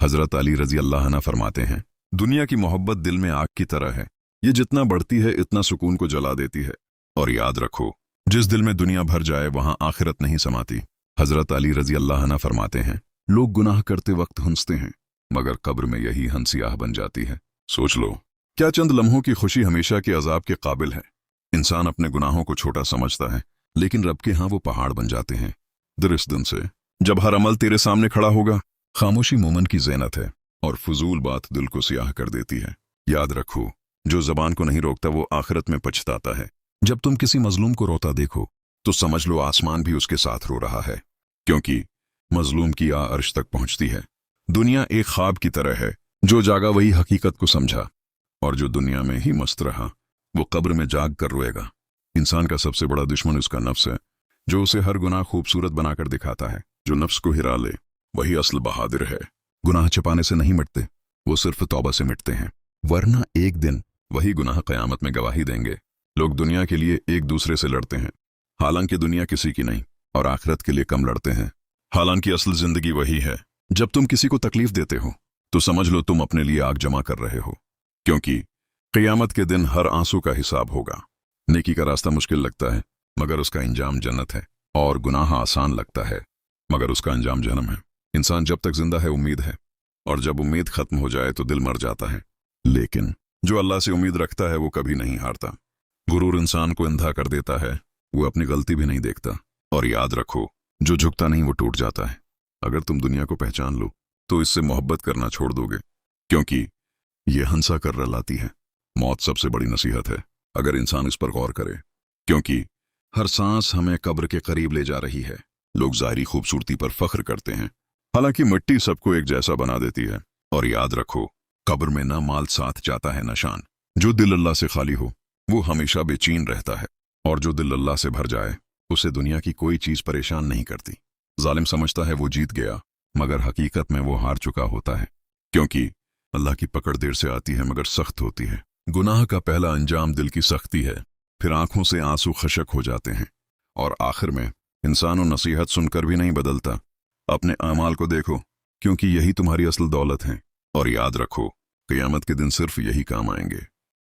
हजरत अली रजी अल्लाह अन्हु फरमाते हैं, दुनिया की मोहब्बत दिल में आग की तरह है, ये जितना बढ़ती है इतना सुकून को जला देती है। और याद रखो, जिस दिल में दुनिया भर जाए वहां आखिरत नहीं समाती। हजरत अली रजी अल्लाह अन्हु फरमाते हैं, लोग गुनाह करते वक्त हंसते हैं, मगर कब्र में यही हंसियाह बन जाती है। सोच लो, क्या चंद लम्हों की खुशी हमेशा के अजाब के काबिल है? इंसान अपने गुनाहों को छोटा समझता है, लेकिन रब के यहाँ वो पहाड़ बन जाते हैं। इस दिन से जब हर अमल तेरे सामने खड़ा होगा, खामोशी मोमन की ज़ीनत है और फजूल बात दिल को सियाह कर देती है। याद रखो, जो जबान को नहीं रोकता वो आखिरत में पछताता है। जब तुम किसी मजलूम को रोता देखो तो समझ लो आसमान भी उसके साथ रो रहा है, क्योंकि मजलूम की आह अर्श तक पहुंचती है। दुनिया एक ख्वाब की तरह है, जो जागा वही हकीकत को समझा, और जो दुनिया में ही मस्त रहा वो कब्र में जाग कर रोएगा। इंसान का सबसे बड़ा दुश्मन उसका नफ्स है, जो उसे हर गुनाह खूबसूरत बनाकर दिखाता है। जो नफ्स को हिरा ले वही असल बहादुर है। गुनाह छिपाने से नहीं मिटते, वो सिर्फ तौबा से मिटते हैं, वरना एक दिन वही गुनाह क़यामत में गवाही देंगे। लोग दुनिया के लिए एक दूसरे से लड़ते हैं, हालांकि दुनिया किसी की नहीं, और आखिरत के लिए कम लड़ते हैं, हालांकि असल जिंदगी वही है। जब तुम किसी को तकलीफ देते हो तो समझ लो तुम अपने लिए आग जमा कर रहे हो, क्योंकि क़यामत के दिन हर आंसू का हिसाब होगा। नेकी का रास्ता मुश्किल लगता है, मगर उसका अंजाम जन्नत है, और गुनाह आसान लगता है, मगर उसका अंजाम जहन्नम है। इंसान जब तक जिंदा है उम्मीद है, और जब उम्मीद खत्म हो जाए तो दिल मर जाता है। लेकिन जो अल्लाह से उम्मीद रखता है वो कभी नहीं हारता। गुरूर इंसान को अंधा कर देता है, वो अपनी गलती भी नहीं देखता। और याद रखो, जो झुकता नहीं वो टूट जाता है। अगर तुम दुनिया को पहचान लो तो इससे मोहब्बत करना छोड़ दोगे, क्योंकि ये हंसा कर रलाती है। मौत सबसे बड़ी नसीहत है, अगर इंसान इस पर गौर करे, क्योंकि हर सांस हमें कब्र के करीब ले जा रही है। लोग ज़ाहिरी खूबसूरती पर फख्र करते हैं, हालांकि मिट्टी सबको एक जैसा बना देती है। और याद रखो, कब्र में ना माल साथ जाता है न शान। जो दिल अल्लाह से खाली हो वो हमेशा बेचैन रहता है, और जो दिल अल्लाह से भर जाए उसे दुनिया की कोई चीज परेशान नहीं करती। जालिम समझता है वो जीत गया, मगर हकीकत में वो हार चुका होता है, क्योंकि अल्लाह की पकड़ देर से आती है मगर सख्त होती है। गुनाह का पहला अंजाम दिल की सख्ती है, फिर आंखों से आंसू खशक हो जाते हैं, और आखिर में इंसानों नसीहत सुनकर भी नहीं बदलता। अपने अमाल को देखो, क्योंकि यही तुम्हारी असल दौलत है। और याद रखो, क़यामत के दिन सिर्फ यही काम आएंगे।